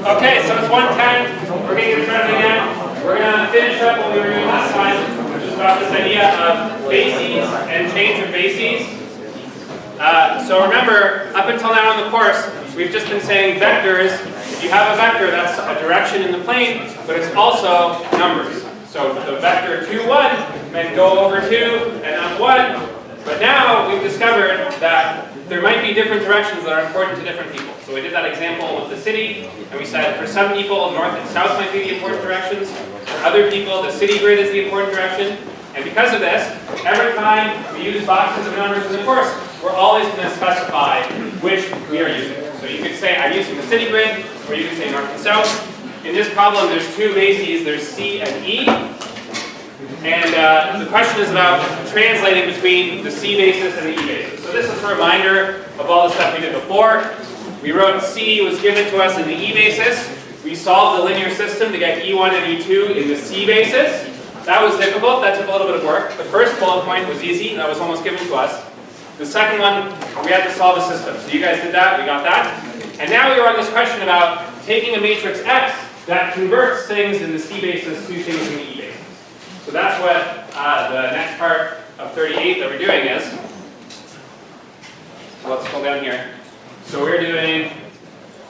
Okay, so it's 1:10. We're going to get started again. We're going to finish up what we were doing last time, which is about this idea of bases and change of bases. So remember, up until now in the course, we've just been saying vectors. If you have a vector, that's a direction in the plane, but it's also numbers. So the vector 2, 1 meant go over 2 and up 1. But now we've discovered that there might be different directions that are important to different people. So we did that example with the city, and we said for some people, north and south might be the important directions. For other people, the city grid is the important direction. And because of this, every time we use boxes of numbers in the course, we're always going to specify which we are using. So you could say I'm using the city grid, or you could say north and south. In this problem, there's two bases, there's C and E. And the question is about translating between the C basis and the E basis. So this is a reminder of all the stuff we did before. We wrote C was given to us in the E basis. We solved the linear system to get E1 and E2 in the C basis. That was difficult, that took a little bit of work. The first bullet point was easy, that was almost given to us. The second one, we had to solve a system. So you guys did that, we got that. And now we are on this question about taking a matrix X that converts things in the C basis to things in the E basis. So that's what the next part of 38 that we're doing is. So let's scroll down here. So we're doing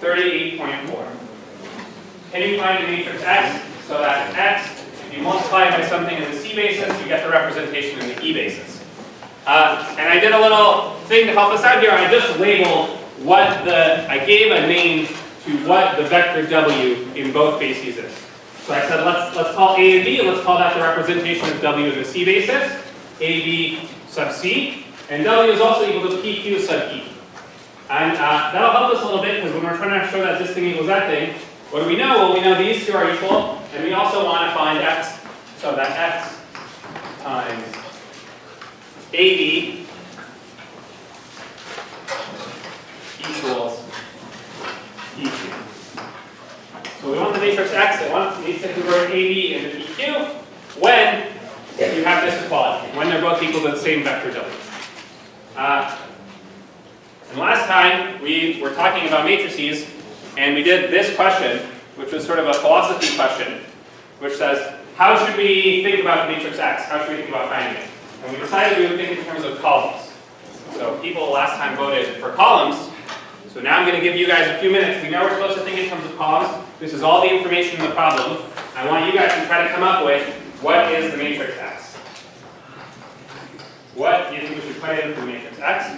38.4. Can you find a matrix X so that X, if you multiply it by something in the C basis, you get the representation in the E basis? And I did a little thing to help us out here. I just labeled I gave a name to what the vector W in both bases is. So I said let's call A and B, and let's call that the representation of W in the C basis, AB sub C, and W is also equal to PQ sub E. And that'll help us a little bit, because when we're trying to show that this thing equals that thing, what do we know? Well, we know these two are equal, and we also want to find X, so that X times AB equals PQ. So we want the matrix X that needs to convert AB into PQ when you have this equality, when they're both equal to the same vector W. And last time we were talking about matrices, and we did this question, which was sort of a philosophy question, which says, how should we think about the matrix X? How should we think about finding it? And we decided we would think in terms of columns. So people last time voted for columns. So now I'm going to give you guys a few minutes. We know we're supposed to think in terms of columns. This is all the information in the problem. I want you guys to try to come up with what is the matrix X. What do you think we should put in for the matrix X?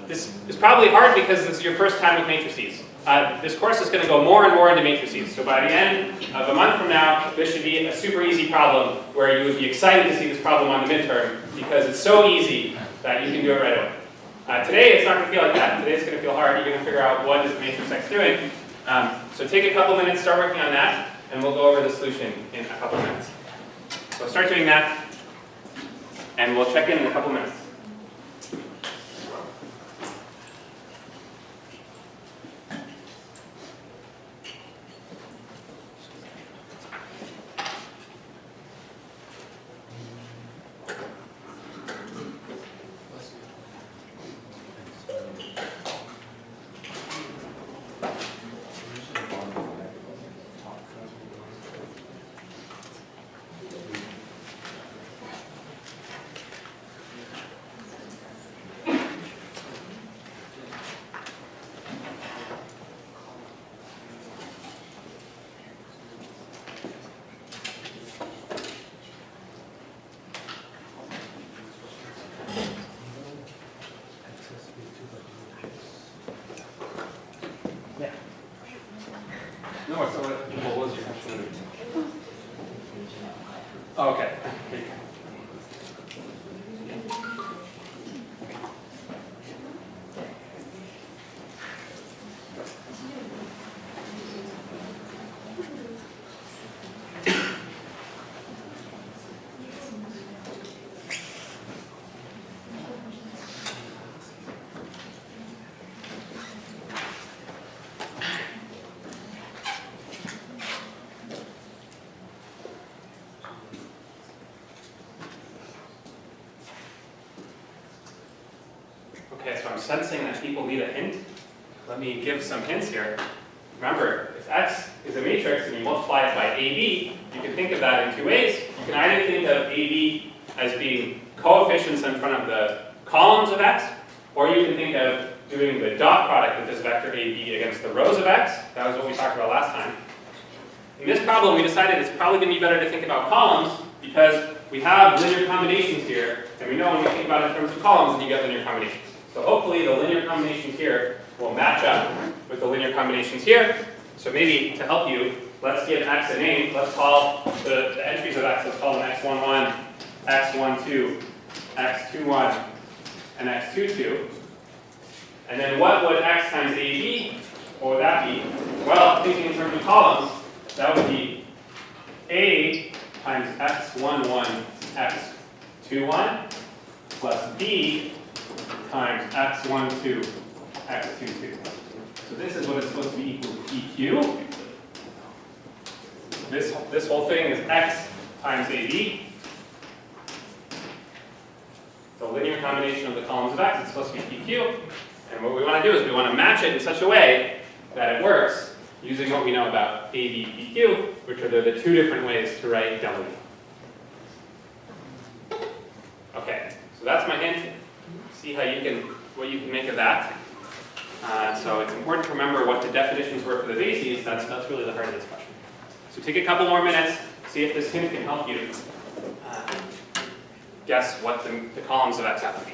This is probably hard because this is your first time with matrices. This course is going to go more and more into matrices. So by the end of a month from now, this should be a super easy problem where you would be excited to see this problem on the midterm because it's so easy that you can do it right away. Today, it's not going to feel like that. Today, it's going to feel hard. You're going to figure out what is the matrix X doing. So take a couple minutes, start working on that, and we'll go over the solution in a couple minutes. So start doing that, and we'll check in a couple minutes. Okay, so I'm sensing that people need a hint. Let me give some hints here. Remember, if X is a matrix and you multiply it by AB, you can think of that in two ways. You can either think of AB as being coefficients in front of the columns of X, or you can think of doing the dot product with this vector AB against the rows of X. That was what we talked about last time. In this problem, we decided it's probably going to be better to think about columns because we have linear combinations here, and we know when we think about it in terms of columns, then you get linear combinations. So hopefully the linear combinations here will match up with the linear combinations here. So maybe to help you, let's give X a name. Let's call the entries of X, let's call them X11, X12, X21, and X22. And then what would X times A be? What would that be? Well, thinking in terms of columns, that would be A times X11, X21, plus B times X12, X22. So this is what it's supposed to be equal to EQ. This whole thing is X times AB. The linear combination of the columns of X is supposed to be PQ. And what we want to do is we want to match it in such a way that it works using what we know about AB, PQ, which are the two different ways to write W. Okay, so that's my hint. See how what you can make of that. So it's important to remember what the definitions were for the bases. That's really the heart of this question. So take a couple more minutes, see if this hint can help you guess what the columns of X have to be.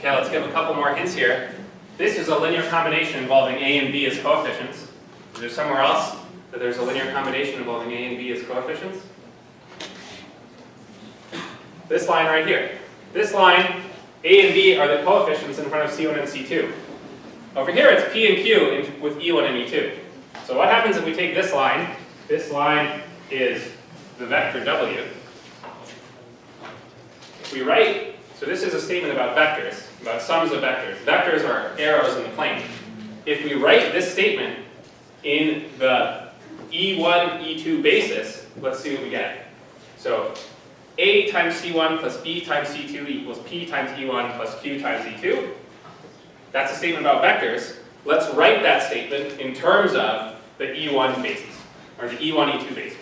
Okay, let's give a couple more hints here. This is a linear combination involving A and B as coefficients. Is there somewhere else that there's a linear combination involving A and B as coefficients? This line right here. This line, A and B are the coefficients in front of C1 and C2. Over here it's P and Q with E1 and E2. So what happens if we take this line? This line is the vector W. If we write, so this is a statement about vectors, about sums of vectors. Vectors are arrows in the plane. If we write this statement in the E1, E2 basis, let's see what we get. So A times C1 plus B times C2 equals P times E1 plus Q times E2. That's a statement about vectors. Let's write that statement in terms of the E1 basis, or the E1, E2 basis.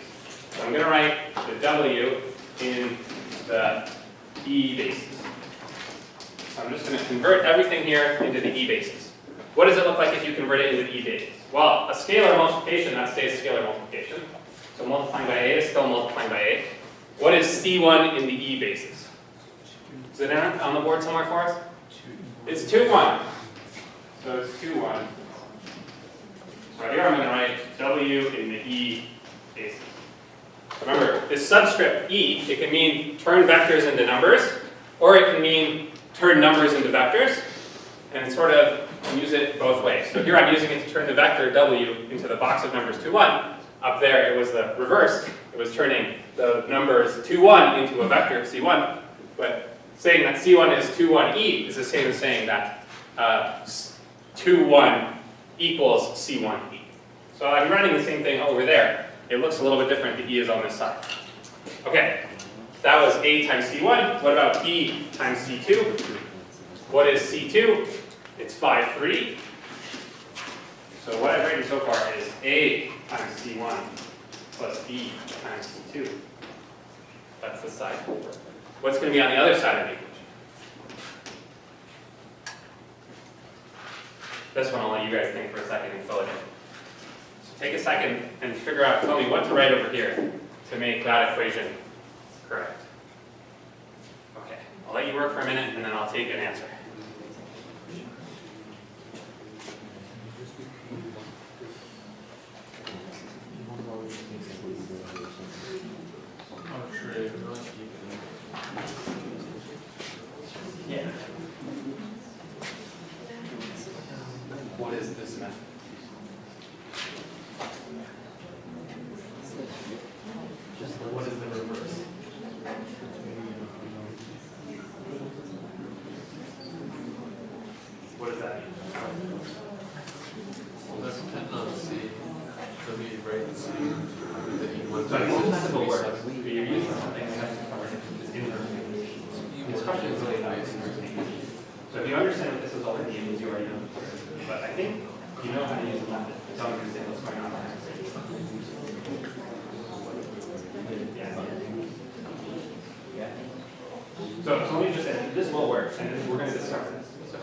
So I'm going to write the W in the E basis. So I'm just going to convert everything here into the E basis. What does it look like if you convert it into the E basis? Well, a scalar multiplication, that stays scalar multiplication. So multiplying by A is still multiplying by A. What is C1 in the E basis? Is it on the board somewhere for us? It's 2, 1. So it's 2, 1. So here I'm going to write W in the E basis. Remember, this subscript E, it can mean turn vectors into numbers, or it can mean turn numbers into vectors, and sort of use it both ways. So here I'm using it to turn the vector W into the box of numbers 2, 1. Up there, it was the reverse. It was turning the numbers 2, 1 into a vector C1. But saying that C1 is 2, 1e is the same as saying that 2, 1 equals C1e. So I'm writing the same thing over there. It looks a little bit different. The e is on this side. Okay, that was A times C1. What about B times C2? What is C2? It's 5, 3. So what I've written so far is A times C1 plus B times C2. That's the side. What's going to be on the other side of the equation? This one I'll let you guys think for a second and fill it in. So take a second and figure out, tell me what to write over here to make that equation correct. Okay, I'll let you work for a minute and then I'll take an answer. Yeah. What is this method? What is the reverse? What does that mean? Well, that's dependent on C. So we write C. So I think this will work. You're using something that is in there. This question is really nice. So if you understand what this is already, it means you already know. But I think you know how to use the method to tell me what's going on. Yeah. So let me just say, this will work, and we're going to discover this. So,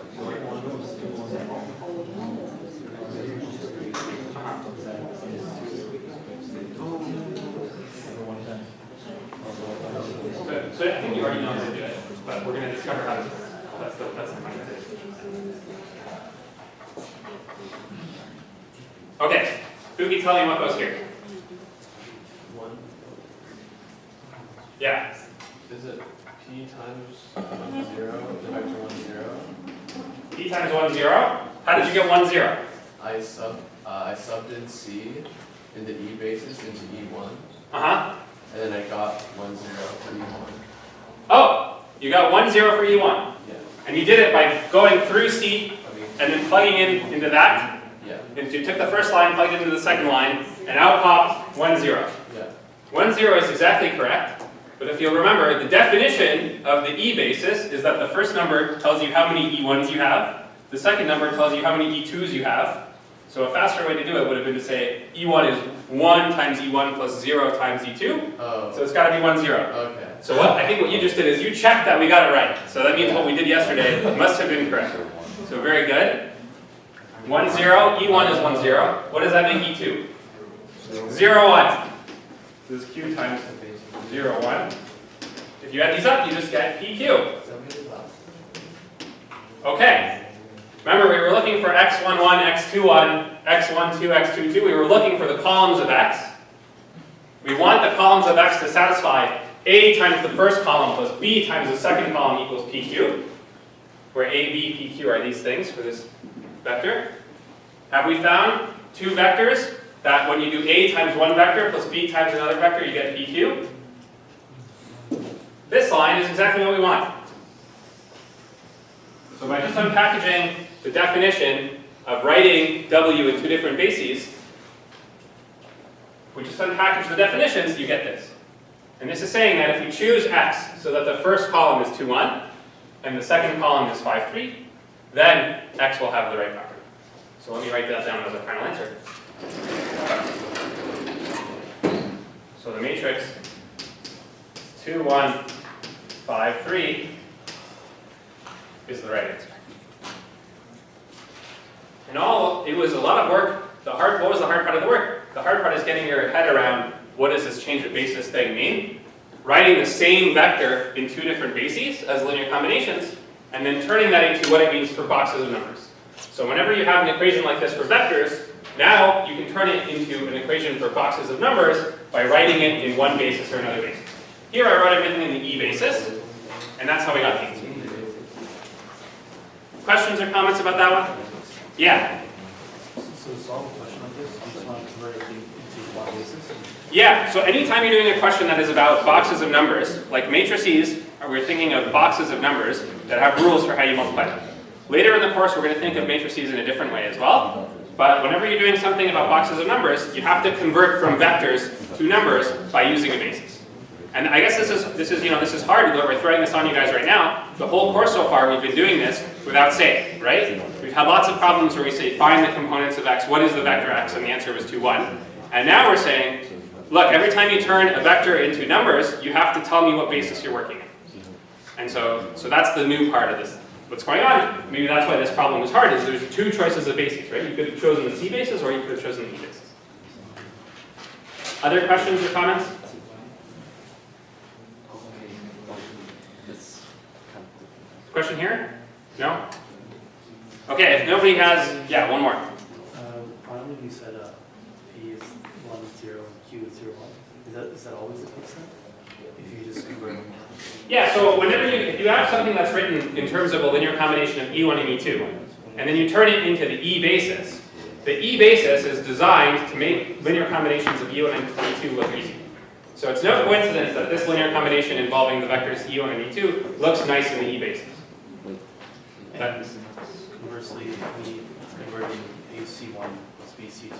So I think you already know how to do it, but we're going to discover how to do it. That's the fun of it. Okay, who can tell me what goes here? 1. Yeah. Is it P times 0 divided by 1, 0? P times 1, 0. How did you get 1, 0? I subbed in C into E basis into E1. Uh-huh. And then I got 1, 0 for E1. Oh, you got 1, 0 for E1. Yeah. And you did it by going through C and then plugging in into that. Yeah. And you took the first line, plugged it into the second line, and out popped 1, 0. Yeah. 1, 0 is exactly correct. But if you'll remember, the definition of the E basis is that the first number tells you how many E1s you have. The second number tells you how many E2s you have. So a faster way to do it would have been to say E1 is 1 times E1 plus 0 times E2. Oh. So it's got to be 1, 0. Okay. So I think what you just did is you checked that we got it right. So that means what we did yesterday must have been correct. So very good. 1, 0. E1 is 1, 0. What does that make E2? 0, 1. This is Q times 0, 1. If you add these up, you just get PQ. Okay. Remember, we were looking for x11, x21, x12, x22. We were looking for the columns of x. We want the columns of x to satisfy A times the first column plus B times the second column equals PQ, where A, B, PQ are these things for this vector. Have we found two vectors that when you do A times one vector plus B times another vector, you get PQ? This line is exactly what we want. So by just unpackaging the definition of writing W in two different bases, we just unpackage the definitions, you get this. And this is saying that if you choose x so that the first column is 2, 1, and the second column is 5, 3, then x will have the right property. So let me write that down as a final answer. So the matrix 2, 1, 5, 3 is the right answer. And it was a lot of work. What was the hard part of the work? The hard part is getting your head around what does this change of basis thing mean? Writing the same vector in two different bases as linear combinations, and then turning that into what it means for boxes of numbers. So whenever you have an equation like this for vectors, now you can turn it into an equation for boxes of numbers by writing it in one basis or another basis. Here I wrote everything in the E basis, and that's how we got things. Questions or comments about that one? Yeah? So to solve a question like this, you just want to convert everything into one basis? Yeah, so anytime you're doing a question that is about boxes of numbers, like matrices, we're thinking of boxes of numbers that have rules for how you multiply them. Later in the course, we're going to think of matrices in a different way as well. But whenever you're doing something about boxes of numbers, you have to convert from vectors to numbers by using a basis. And I guess this is hard, but we're throwing this on you guys right now. The whole course so far, we've been doing this without saying, right? We've had lots of problems where we say, find the components of x. What is the vector x? And the answer was 2, 1. And now we're saying, look, every time you turn a vector into numbers, you have to tell me what basis you're working in. And so that's the new part of this. What's going on? Maybe that's why this problem is hard, is there's two choices of bases, right? You could have chosen the C basis or you could have chosen the E basis. Other questions or comments? Question here? No? Okay, if nobody has, yeah, one more. Finally, you said P is 1, 0, Q is 0, 1. Is that always the case then? If you just convert them? Yeah, so if you have something that's written in terms of a linear combination of E1 and E2, and then you turn it into the E basis, the E basis is designed to make linear combinations of E1 and E2 look easy. So it's no coincidence that this linear combination involving the vectors E1 and E2 looks nice in the E basis. Conversely, if we converted AC1 plus BC2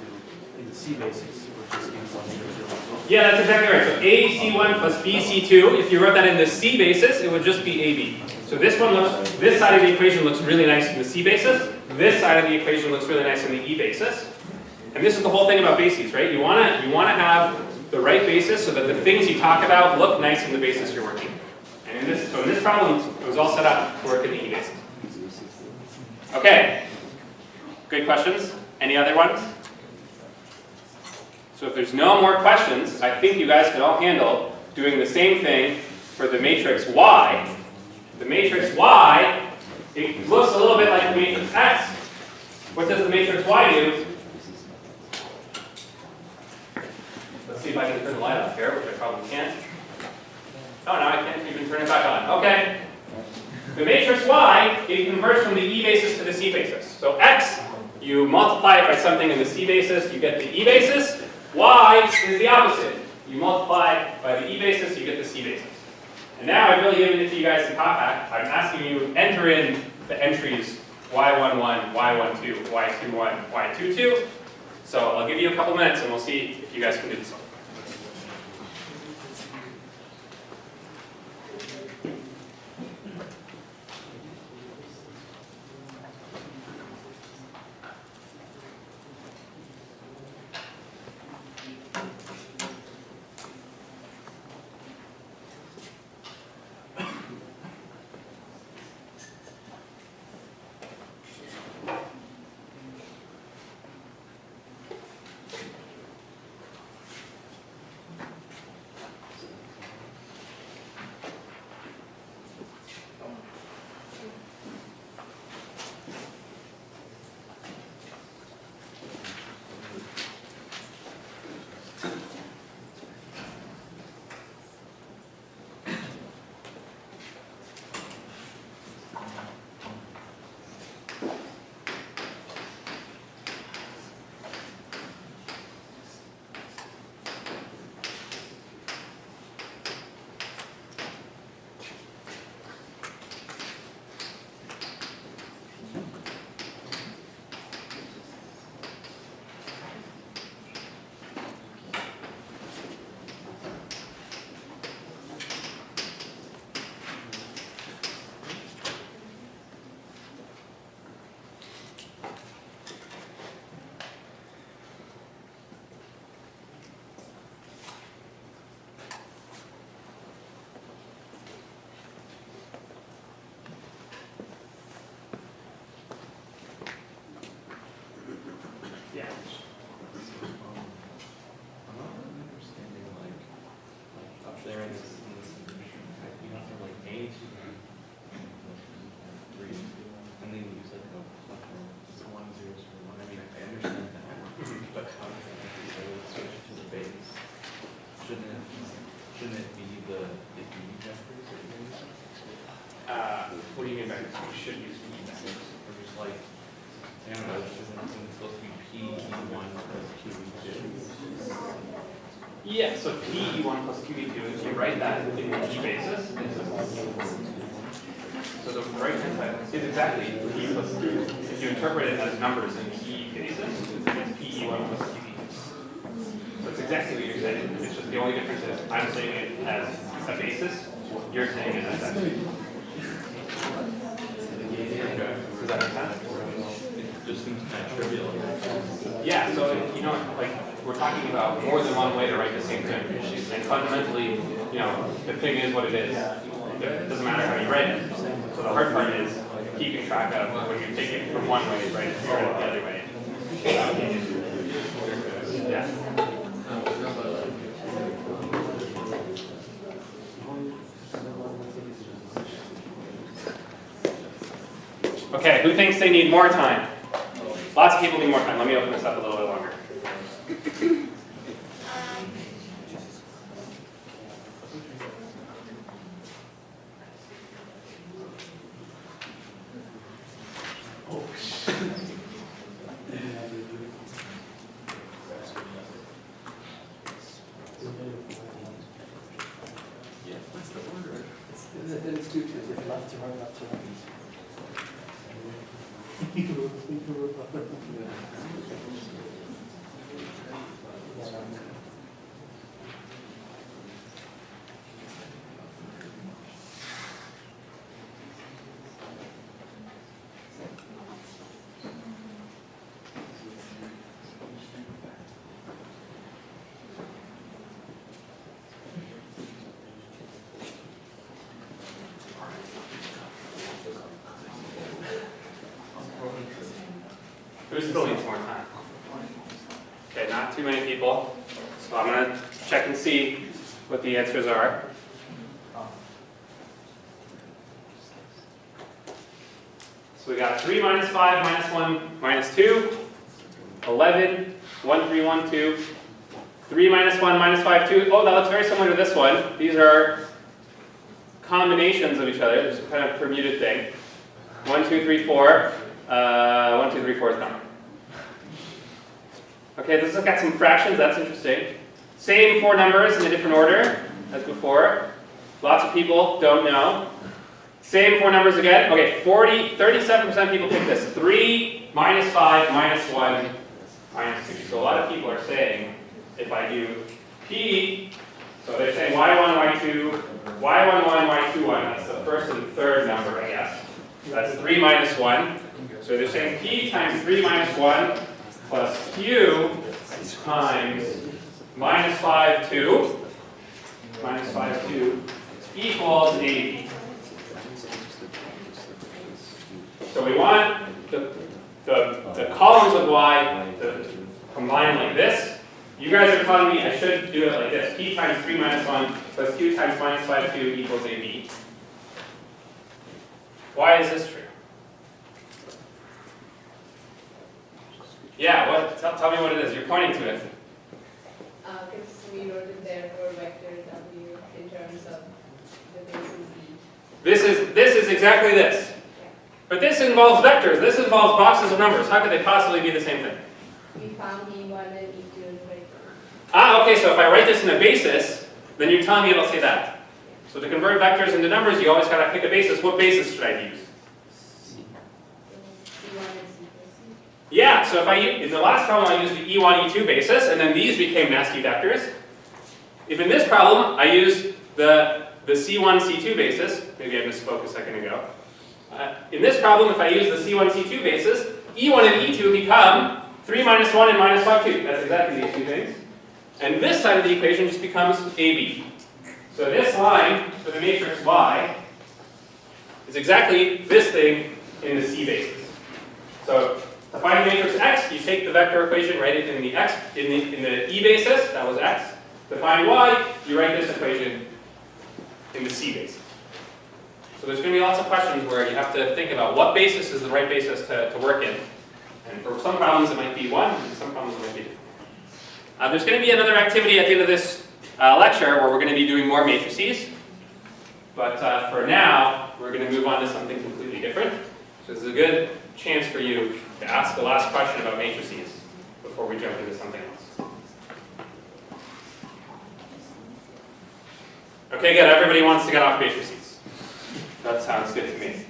in the C basis, we're just getting 1, 0, 0, 1. Yeah, that's exactly right. So AC1 plus BC2, if you wrote that in the C basis, it would just be AB. So this side of the equation looks really nice in the C basis. This side of the equation looks really nice in the E basis. And this is the whole thing about bases, right? You want to have the right basis so that the things you talk about look nice in the basis you're working. And in this problem, it was all set up to work in the E basis. Okay, good questions. Any other ones? So if there's no more questions, I think you guys can all handle doing the same thing for the matrix Y. The matrix Y, it looks a little bit like the matrix X. What does the matrix Y do? Let's see if I can turn the light off here, which I probably can't. Oh, no, I can't even turn it back on. Okay. The matrix Y, it converts from the E basis to the C basis. So X, you multiply it by something in the C basis, you get the E basis. Y is the opposite. You multiply by the E basis, you get the C basis. And now I've really given it to you guys in TopHat. I'm asking you to enter in the entries Y11, Y12, Y21, Y22. So I'll give you a couple minutes and we'll see if you guys can do this one. Yeah. I'm not really understanding up there in this you have to A to 3, and then you use it's 1, 0, 1. I mean, I understand that, but how does that necessarily switch to the base? Shouldn't it be the E vectors that you're using? What do you mean by we should use the E vectors? Or just I don't know, isn't it supposed to be P1 plus Q2? Yeah, so PE1 plus QE2, if you write that in each basis, so the right-hand side is exactly P plus Q. If you interpret it as numbers in P basis, it's PE1 plus QE2. So it's exactly what you're saying. It's just the only difference is I'm saying it as a basis, you're saying it as that. Does that make sense? It just seems kind of trivial. Yeah, so you know, like we're talking about more than one way to write the same thing. And fundamentally, you know, the thing is what it is. It doesn't matter how you write it. So the hard part is keeping track of when you take it from one way, right, and you write it the other way. Yeah. Okay, who thinks they need more time? Lots of people need more time. Let me open this up a little bit longer. What's the order? It's two twos, if left to right, left to right. Who still needs more time? Okay, not too many people. So I'm going to check and see what the answers are. So we got 3 minus 5 minus 1 minus 2, 11, 1, 3, 1, 2, 3 minus 1 minus 5, 2. Oh, that looks very similar to this one. These are combinations of each other. There's some kind of permuted thing. 1, 2, 3, 4. 1, 2, 3, 4 is gone. Okay, this has got some fractions. That's interesting. Same 4 numbers in a different order as before. Lots of people don't know. Same 4 numbers again. Okay, 37% of people pick this. 3 minus 5 minus 1 minus 2. So a lot of people are saying, if I do P, so they're saying y1, y2, y11, y21. That's the first and third number, I guess. That's 3 minus 1. So they're saying P times 3 minus 1 plus Q times minus 5, 2, minus 5, 2 equals 80. So we want the columns of y to combine like this. You guys are telling me I should do it like this. P times 3 minus 1 plus Q times minus 5, 2 equals AB. Why is this true? Yeah, what? Tell me what it is. You're pointing to it. Because we wrote it there for vector W in terms of the basis E. This is exactly this. But this involves vectors. This involves boxes of numbers. How could they possibly be the same thing? We found E1 and E2 in vector. Ah, okay, so if I write this in a basis, then you're telling me it'll say that. So to convert vectors into numbers, you always got to pick a basis. What basis should I use? C1 and C2. Yeah, so if in the last problem I used the E1, E2 basis, and then these became nasty vectors. If in this problem I use the C1, C2 basis, maybe I misspoke a second ago. In this problem, if I use the C1, C2 basis, E1 and E2 become 3 minus 1 and minus 5, 2. That's exactly these two things. And this side of the equation just becomes AB. So this line for the matrix Y is exactly this thing in the C basis. So to find the matrix X, you take the vector equation, write it in the X in the E basis, that was X. To find Y, you write this equation in the C basis. So there's going to be lots of questions where you have to think about what basis is the right basis to work in. And for some problems it might be one, and some problems it might be different. There's going to be another activity at the end of this lecture where we're going to be doing more matrices. But for now, we're going to move on to something completely different. So this is a good chance for you to ask the last question about matrices before we jump into something else. Okay, good. Everybody wants to get off matrices. That sounds good to me.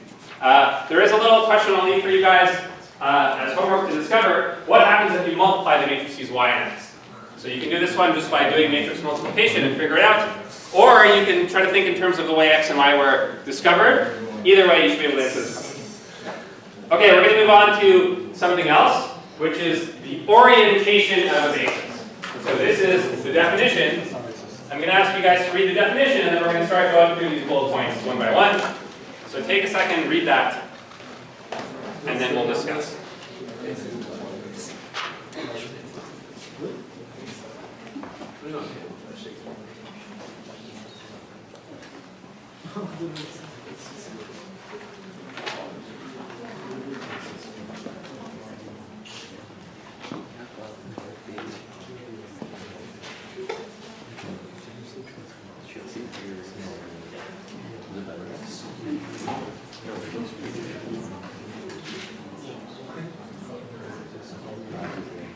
There is a little question I'll leave for you guys as homework to discover. What happens if you multiply the matrices y and x? So you can do this one just by doing matrix multiplication and figure it out. Or you can try to think in terms of the way x and y were discovered. Either way, you should be able to answer this question. Okay, we're going to move on to something else, which is the orientation of a basis. So this is the definition. I'm going to ask you guys to read the definition, and then we're going to start going through these bullet points one by one. So take a second, read that, and then we'll discuss.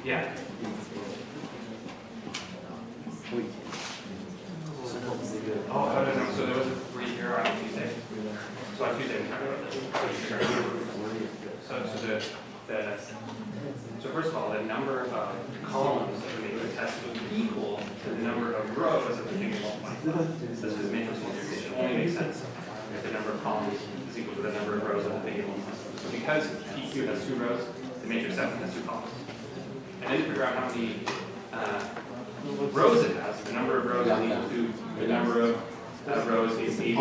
Yeah. Oh, no, no, so there was a 3 here on Tuesday. So on Tuesday we talked about this. So first of all, the number of columns of the matrix has to be equal to the number of rows of the thing you're multiplying. This is matrix multiplication. It only makes sense if the number of columns is equal to the number of rows of the thing you're multiplying. So because PQ has 2 rows, the matrix F has 2 columns. And then to figure out how many rows it has, the number of rows is equal to the number of rows is 80. So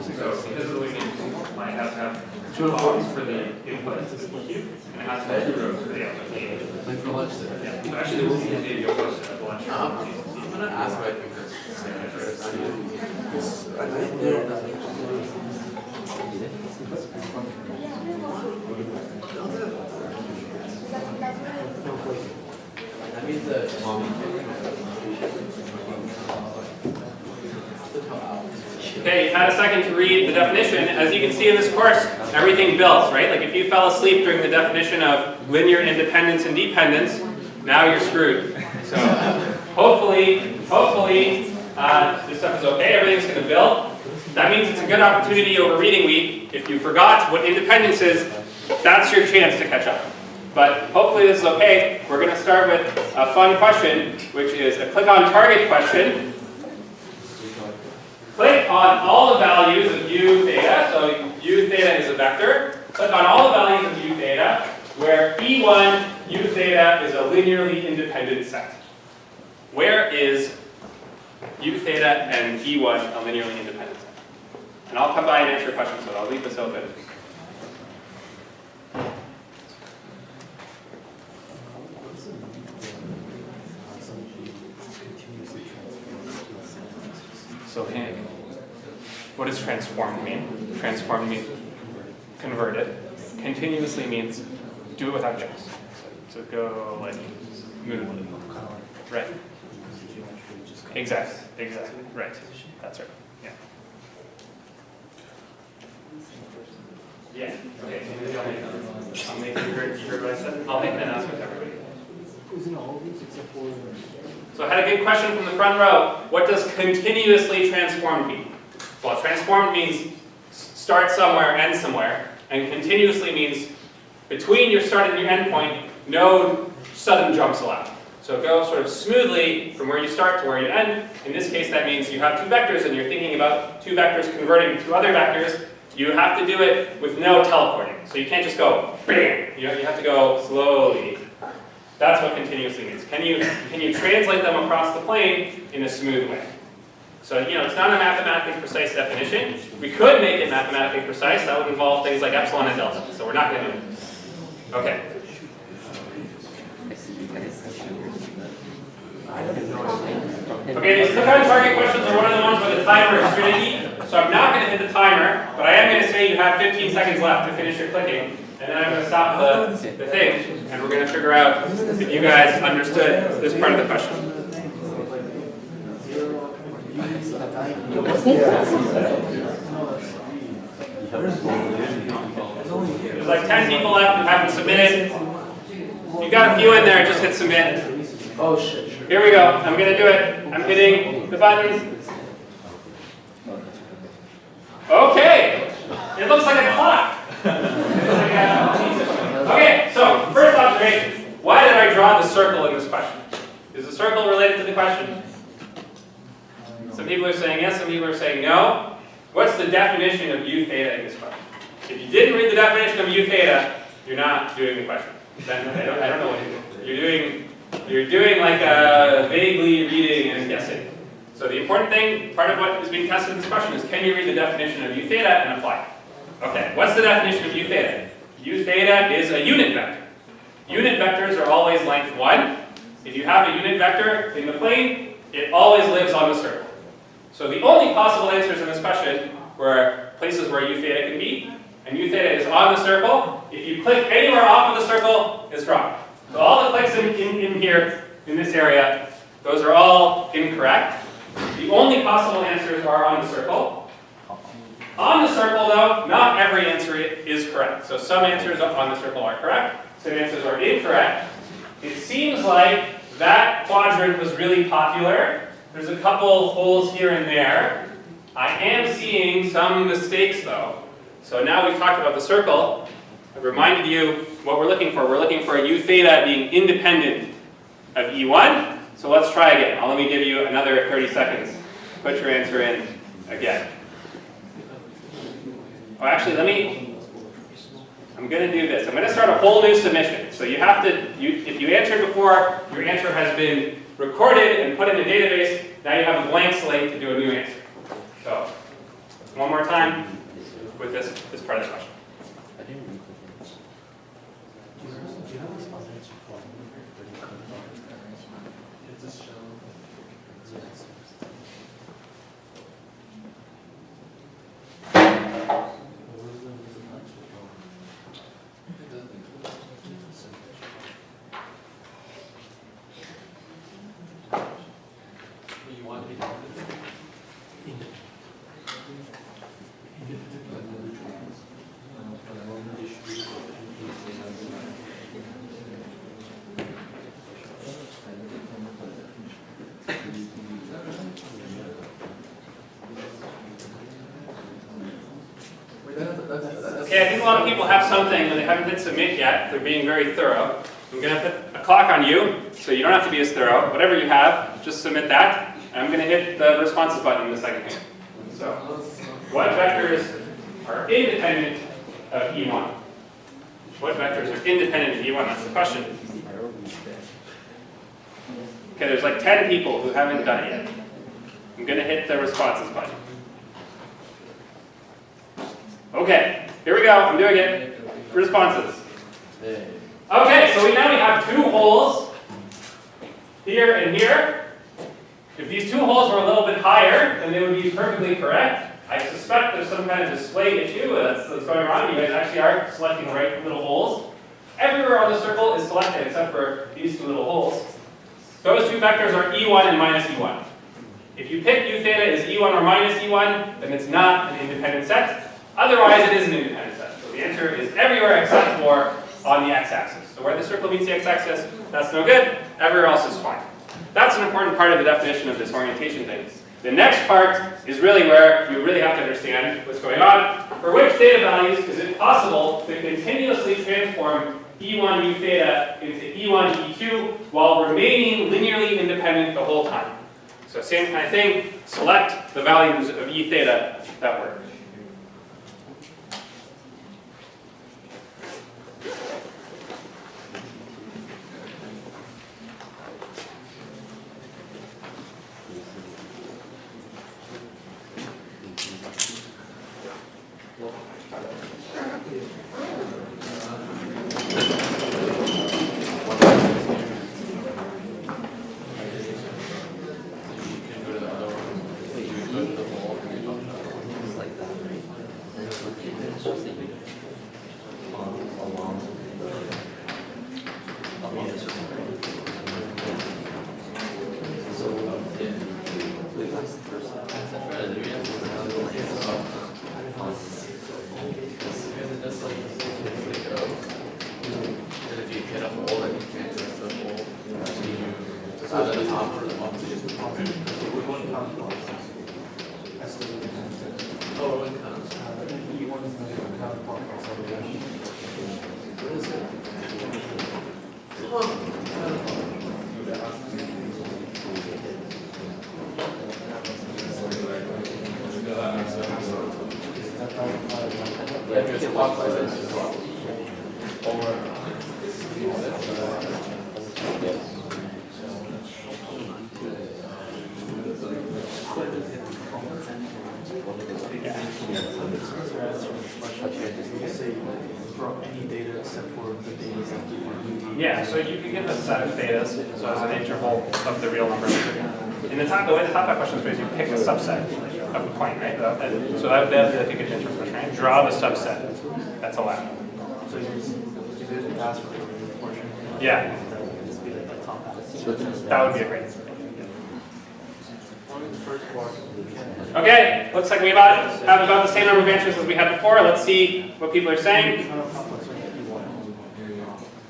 because of the way matrices multiply, it has to have 2 columns for the input, the PQ, and it has to have 2 rows for the output, the 80. Like for lunch today. Yeah. So actually, there will be a video posted at the lunch. I'm gonna ask my fingers. That means Okay, you've had a second to read the definition. As you can see in this course, everything builds, right? Like if you fell asleep during the definition of linear independence and dependence, now you're screwed. So hopefully, this stuff is okay. Everything's going to build. That means it's a good opportunity over reading week. If you forgot what independence is, that's your chance to catch up. But hopefully this is okay. We're going to start with a fun question, which is a click on target question. Click on all the values of u theta, so u theta is a vector. Click on all the values of u theta, where E1 u theta is a linearly independent set. Where is u theta and E1 a linearly independent set? And I'll come by and answer your questions, but I'll leave this open. So Hank, what does transformed mean? Transformed means converted. Continuously means do it without checks. So go like smoothly. Right. Exactly. Right. That's right. Yeah. Yeah. Okay. So maybe I'll make you heard what I said. I'll make an announcement to everybody. So I had a good question from the front row. What does continuously transformed mean? Well, transformed means start somewhere, end somewhere, and continuously means between your start and your end point, no sudden jumps allowed. So go sort of smoothly from where you start to where you end. In this case, that means you have 2 vectors and you're thinking about 2 vectors converting to other vectors. You have to do it with no teleporting. So you can't just go bam. You have to go slowly. That's what continuously means. Can you translate them across the plane in a smooth way? So, it's not a mathematically precise definition. We could make it mathematically precise. That would involve things like epsilon and delta. So we're not going to do it. Okay. Okay, these click on target questions are one of the ones where the timer is tricky. So I'm not going to hit the timer, but I am going to say you have 15 seconds left to finish your clicking. And then I'm going to stop the thing, and we're going to figure out if you guys understood this part of the question. There's like 10 people left who haven't submitted. If you got a few in there, just hit submit. Oh shit. Here we go. I'm going to do it. I'm hitting the buttons. Okay, it looks like a clock. Okay, so first observation. Why did I draw the circle in this question? Is the circle related to the question? Some people are saying yes, some people are saying no. What's the definition of u theta in this question? If you didn't read the definition of u theta, you're not doing the question. Then I don't know what you're doing. You're doing like a vaguely reading and guessing. So the important thing, part of what is being tested in this question is, can you read the definition of u theta and apply it? Okay, what's the definition of u theta? U theta is a unit vector. Unit vectors are always length 1. If you have a unit vector in the plane, it always lives on the circle. So the only possible answers in this question were places where u theta can be, and u theta is on the circle. If you click anywhere off of the circle, it's wrong. So all the clicks in here, in this area, those are all incorrect. The only possible answers are on the circle. On the circle, though, not every answer is correct. So some answers on the circle are correct, some answers are incorrect. It seems like that quadrant was really popular. There's a couple holes here and there. I am seeing some mistakes, though. So now we've talked about the circle. I've reminded you what we're looking for. We're looking for a u theta being independent of E1. So let's try again. Let me give you another 30 seconds. Put your answer in again. Oh, actually, I'm going to do this. I'm going to start a whole new submission. So you have to, if you answered before, your answer has been recorded and put in the database. Now you have a blank slate to do a new answer. So one more time with this part of the question. Do you have this on answer form? It's a show. You want to be Okay, I think a lot of people have something and they haven't hit submit yet. They're being very thorough. I'm going to put a clock on you, so you don't have to be as thorough. Whatever you have, just submit that. And I'm going to hit the responses button in a second here. So, what vectors are independent of E1? What vectors are independent of E1? That's the question. Okay, there's like 10 people who haven't done it yet. I'm going to hit the responses button. Okay, here we go. I'm doing it. Responses. Okay, so now we have two holes here and here. If these two holes were a little bit higher, then they would be perfectly correct. I suspect there's some kind of display issue that's going on. You guys actually are selecting the right little holes. Everywhere on the circle is selected except for these two little holes. Those two vectors are E1 and minus E1. If you pick u theta is E1 or minus E1, then it's not an independent set. Otherwise, it is an independent set. So the answer is everywhere except for on the x-axis. So where the circle meets the x-axis, that's no good. Everywhere else is fine. That's an important part of the definition of this orientation thing. The next part is really where you really have to understand what's going on. For which theta values is it possible to continuously transform E1 u theta into E1 E2 while remaining linearly independent the whole time? So same kind of thing, select the values of E theta that work. Oh, it comes. E1 is the counterclockwise direction. What is it? Yeah, if it's clockwise, it's clockwise. For any data except for the data that Yeah, so you can give a set of thetas, so as an interval of the real number. In the top, the way the top question is phrased, you pick a subset of a point, right? So that would be like a good interval question, right? Draw the subset that's allowed. So you didn't pass for the portion. Yeah, That would just be like the top half. that would be a great. Only the first part. Okay, looks like we have about the same number of answers as we had before. Let's see what people are saying.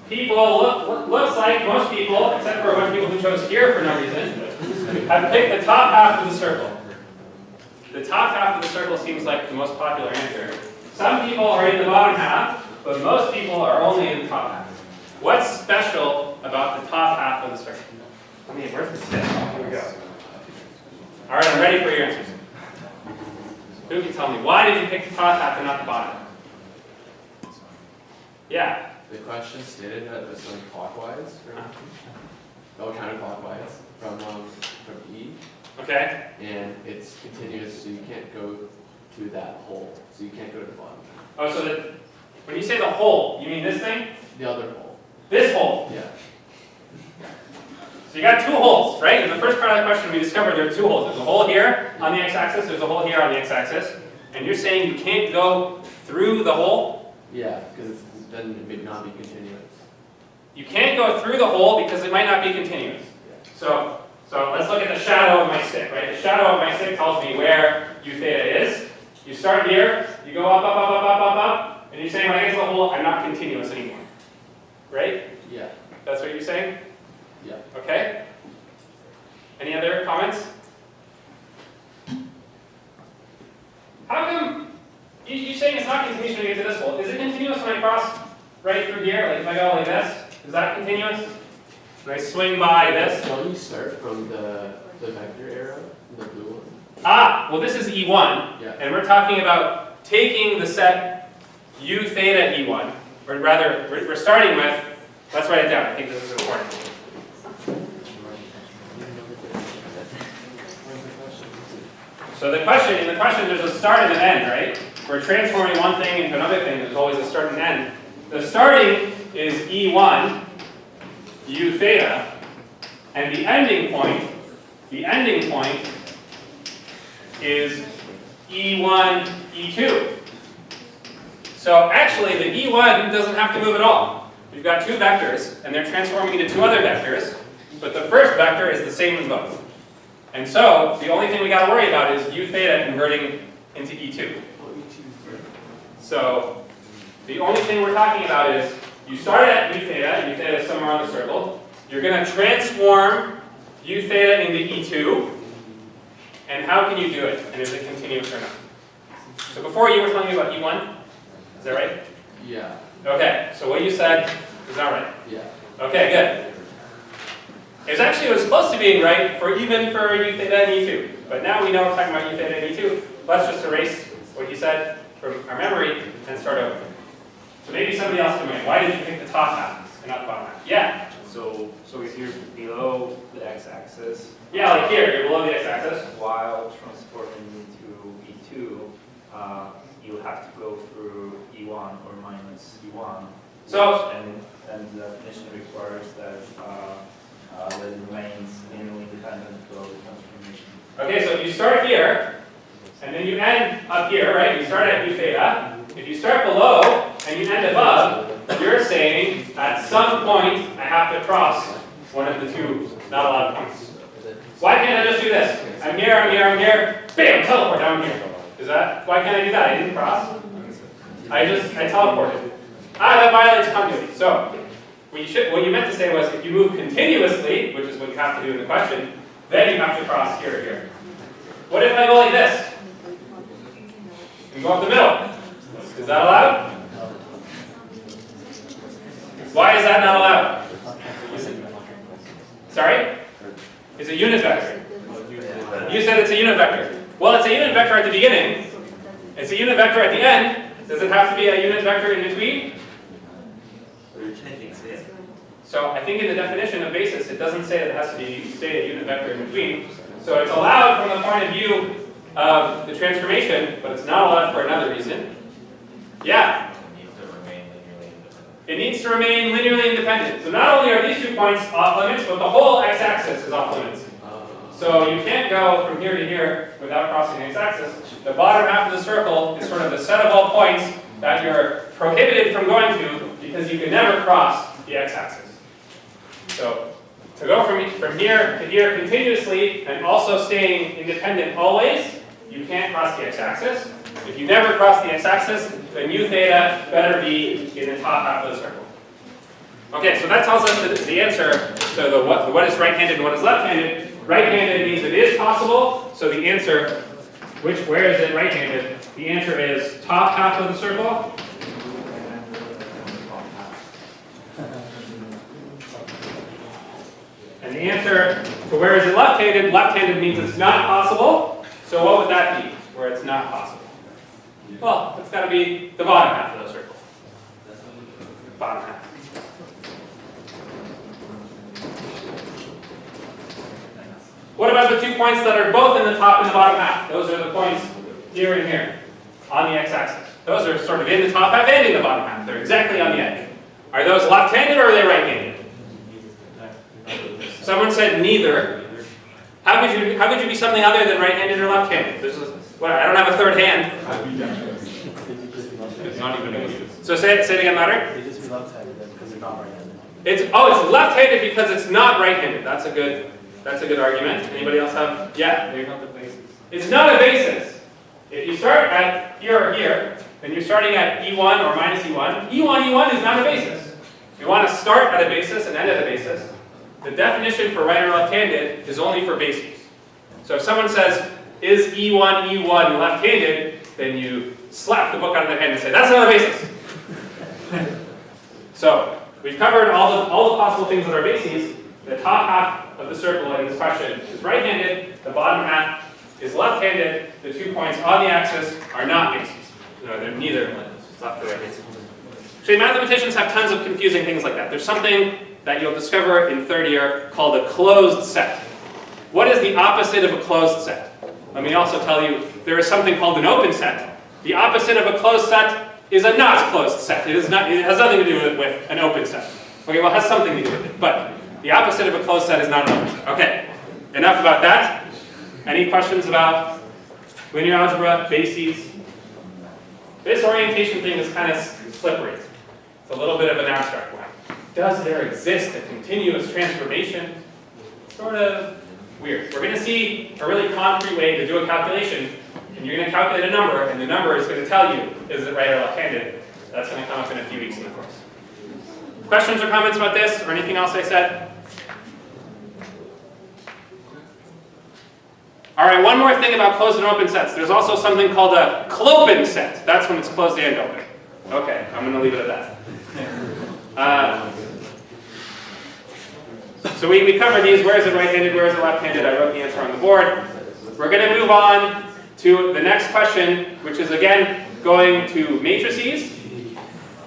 People, looks like most people, except for a bunch of people who chose here for no reason, have picked the top half of the circle. The top half of the circle seems like the most popular answer. Some people are in the bottom half, but most people are only in the top half. What's special about the top half of the circle? I mean, where's the step? Here we go. All right, I'm ready for your answers. Who can tell me, why did you pick the top half and not the bottom? Yeah. The question stated that it was going clockwise, or counterclockwise from E, Okay. and it's continuous, so you can't go to that hole, so you can't go to the bottom. Oh, so that when you say the hole, you mean this thing? The other hole. This hole. Yeah. So you got two holes, right? In the first part of the question, we discovered there are two holes. There's a hole here on the x-axis. There's a hole here on the x-axis. And you're saying you can't go through the hole? Yeah, because then it may not be continuous. You can't go through the hole because it might not be continuous. Yeah. So let's look at the shadow of my stick, right? The shadow of my stick tells me where u theta is. You start here, you go up, up, up, up, up, up, up, and you're saying when I get to the hole, I'm not continuous anymore. Right? Yeah. That's what you're saying? Yeah. Okay. Any other comments? How come you're saying it's not continuous when you get to this hole? Is it continuous when I cross right through here? Like if I go like this, is that continuous? When I swing by this? Don't you start from the vector arrow, the blue one? Ah, well this is E1, Yeah. and we're talking about taking the set U theta E1, or rather, we're starting with, let's write it down, I think this is important. So in the question there's a start and an end, right? We're transforming one thing into another thing, there's always a start and end. The starting is E1, U theta, and the ending point is E1, E2. So actually the E1 doesn't have to move at all. We've got two vectors, and they're transforming into two other vectors, but the first vector is the same as both. And so the only thing we got to worry about is U theta converting into E2. So the only thing we're talking about is you start at U theta is somewhere on the circle. You're going to transform U theta into E2. And how can you do it? And is it continuous or not? So before you were telling me about E1? Is that right? Yeah. Okay, so what you said is not right. Yeah. Okay, good. It was close to being right even for U theta and E2. But now we know we're talking about U theta and E2. Let's just erase what you said from our memory and start over. So maybe somebody else can win. Why did you pick the top half and not the bottom half? Yeah. So if you're below the x-axis, Yeah, like here, you're below the x-axis. while transforming into E2, you'll have to go through E1 or minus E1. So- and the definition requires that it remains linearly independent of the transformation. Okay, so if you start here, and then you end up here, right? You start at U theta. If you start below and you end above, you're saying at some point I have to cross one of the two not allowed points. Why can't I just do this? I'm here, I'm here, I'm here, bam, teleport down here. Why can't I do that? I didn't cross. I teleported. That violates continuity. So what you meant to say was if you move continuously, which is what you have to do in the question, then you have to cross here or here. What if I go like this? and go up the middle. Is that allowed? Why is that not allowed? Sorry? It's a unit vector. You said it's a unit vector. Well, it's a unit vector at the beginning. It's a unit vector at the end. Does it have to be a unit vector in between? So I think in the definition of basis, it doesn't say that it has to be, say, a unit vector in between. So it's allowed from the point of view of the transformation, but it's not allowed for another reason. Yeah? It needs to remain linearly independent. So not only are these 2 points off limits, but the whole x-axis is off limits. So you can't go from here to here without crossing the x-axis. The bottom half of the circle is sort of the set of all points that you're prohibited from going to because you can never cross the x-axis. So to go from here to here continuously and also staying independent always, you can't cross the x-axis. If you never cross the x-axis, then u theta better be in the top half of the circle. Okay, so that tells us the answer to what is right-handed and what is left-handed. Right-handed means it is possible, so the answer, where is it right-handed? The answer is top half of the circle. And the answer to where is it left-handed? Left-handed means it's not possible. So what would that be, where it's not possible? Well, it's got to be the bottom half of the circle. Bottom half. What about the 2 points that are both in the top and the bottom half? Those are the points here and here on the x-axis. Those are sort of in the top half and in the bottom half. They're exactly on the edge. Are those left-handed or are they right-handed? Someone said neither. How could you be something other than right-handed or left-handed? I don't have a third hand. So say it again louder. They just be left-handed because they're not right-handed. It's left-handed because it's not right-handed. That's a good argument. Anybody else have? Yeah. They're not the basis. It's not a basis. If you start at here or here, and you're starting at E1 or minus E1, E1 is not a basis. You want to start at a basis and end at a basis. The definition for right or left-handed is only for bases. So if someone says, is E1 left-handed, then you slap the book out of their hand and say, that's not a basis. So we've covered all the possible things that are bases. The top half of the circle in this question is right-handed. The bottom half is left-handed. The 2 points on the axis are not bases. No, they're neither left or right bases. Actually, mathematicians have tons of confusing things like that. There's something that you'll discover in third year called a closed set. What is the opposite of a closed set? Let me also tell you, there is something called an open set. The opposite of a closed set is a not closed set. It has nothing to do with an open set. Okay, well, it has something to do with it, but the opposite of a closed set is not an open set. Okay, enough about that. Any questions about linear algebra, bases? This orientation thing is kind of slippery. It's a little bit of an abstract one. Does there exist a continuous transformation? Sort of weird. We're going to see a really concrete way to do a calculation, and you're going to calculate a number, and the number is going to tell you, is it right or left-handed? That's going to come up in a few weeks in the course. Questions or comments about this, or anything else I said? All right, one more thing about closed and open sets. There's also something called a clopen set. That's when it's closed and open. Okay, I'm going to leave it at that. So we covered these. Where is it right-handed? Where is it left-handed? I wrote the answer on the board. We're going to move on to the next question, which is again going to matrices.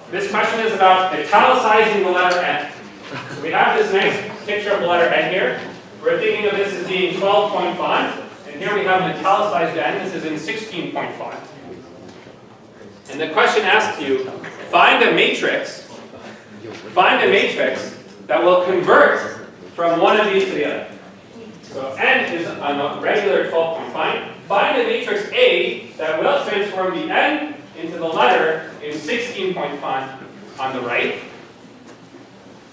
This question is about italicizing the letter N. So we have this nice picture of the letter N here. We're thinking of this as being 12-point font. And here we have an italicized N. This is in 16-point font. And the question asks you, find a matrix that will convert from one of these to the other. So N is a regular 12-point font. Find a matrix A that will transform the N into the letter in 16-point font on the right.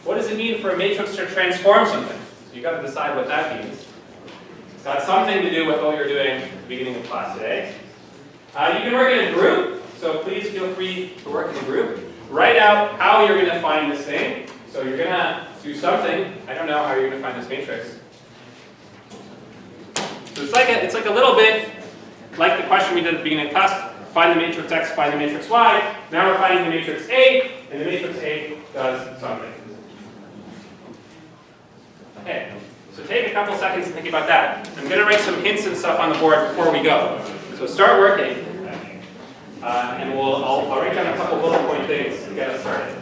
What does it mean for a matrix to transform something? So you've got to decide what that means. It's got something to do with what you're doing at the beginning of class today. You can work in a group, so please feel free to work in a group. Write out how you're going to find this thing. So you're going to do something. I don't know how you're going to find this matrix. So it's like a little bit like the question we did at the beginning of class. find the matrix X, find the matrix Y. Now we're finding the matrix A, and the matrix A does something. Okay, so take a couple seconds to think about that. I'm going to write some hints and stuff on the board before we go. So start working, and I'll write down a couple bullet point things to get us started.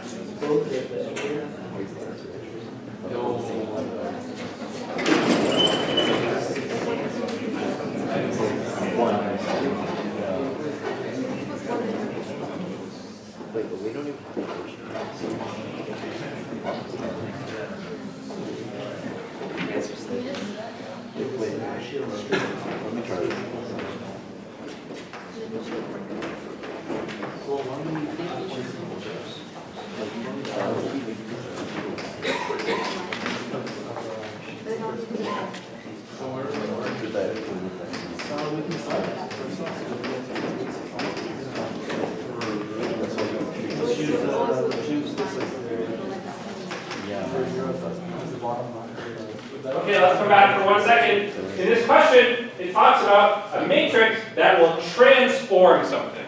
Okay, let's come back for 1 second. In this question, it talks about a matrix that will transform something.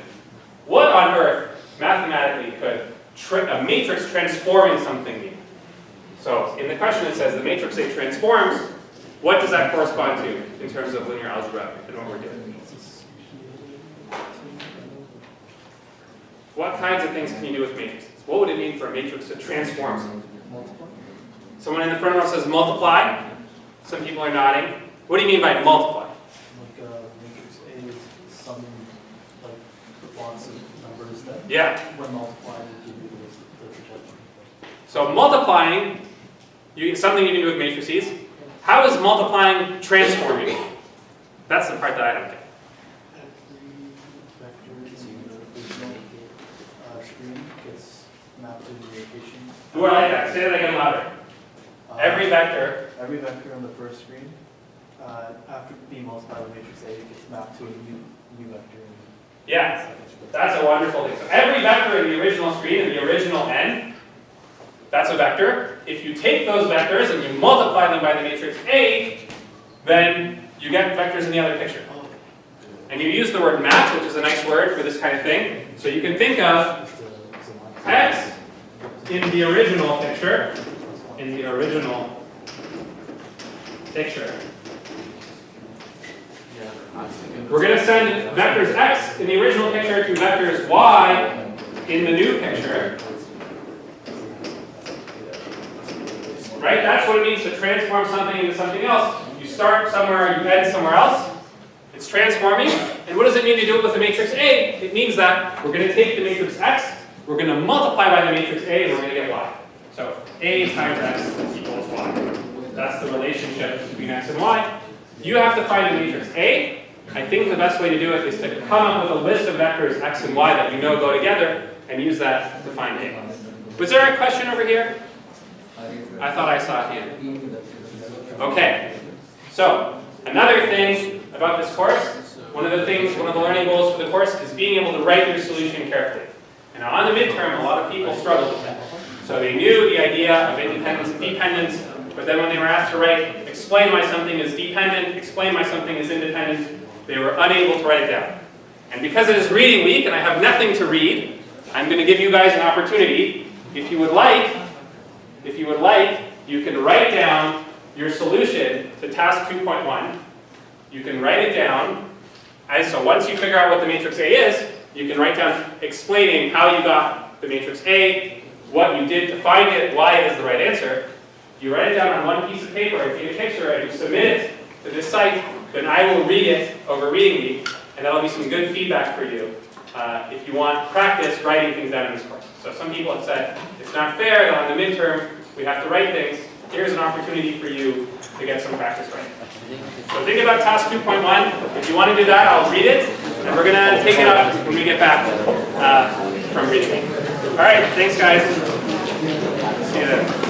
What on earth, mathematically, could a matrix transforming something mean? So, in the question it says the matrix A transforms. What does that correspond to in terms of linear algebra and what we're doing? What kinds of things can you do with matrices? What would it mean for a matrix to transform something? Someone in the front row says multiply. Some people are nodding. What do you mean by multiply? Like matrix A is some like lots of numbers that when multiplied will give you the projection. So multiplying, something you can do with matrices. How is multiplying transforming? That's the part that I don't get. Every vector in the original screen gets mapped to the location. Who I like that? Say that again louder. Every vector. Every vector on the first screen, after being multiplied by matrix A, gets mapped to a new vector. Yeah, that's a wonderful thing. So every vector in the original screen, in the original n, that's a vector. If you take those vectors and you multiply them by the matrix A, then you get vectors in the other picture. And you use the word mat, which is a nice word for this kind of thing. So you can think of x in the original picture. We're going to send vectors x in the original picture to vectors y in the new picture. Right? That's what it means to transform something into something else. You start somewhere, you end somewhere else. It's transforming. And what does it mean to do it with the matrix A? It means that we're going to take the matrix x, we're going to multiply by the matrix A, and we're going to get y. So A times x equals y. That's the relationship between x and y. You have to find the matrix A. I think the best way to do it is to come up with a list of vectors x and y that you know go together and use that to find A. Was there a question over here? I thought I saw a hand. Okay. So, another thing about this course, one of the learning goals for the course is being able to write your solution carefully. And on the midterm, a lot of people struggled with that. So they knew the idea of independence and dependence, but then when they were asked to write, explain why something is dependent, explain why something is independent, they were unable to write it down. And because it is reading week and I have nothing to read, I'm going to give you guys an opportunity. If you would like, you can write down your solution to task 2.1. You can write it down. And so once you figure out what the matrix A is, you can write down explaining how you got the matrix A, what you did to find it, why it is the right answer. You write it down on one piece of paper and take a picture and you submit it to this site, then I will read it over reading week, and that'll be some good feedback for you if you want practice writing things down in this course. So some people have said, it's not fair that on the midterm we have to write things. Here's an opportunity for you to get some practice writing. So think about task 2.1. If you want to do that, I'll read it, and we're going to take it up when we get back from reading. All right, thanks guys. See you then.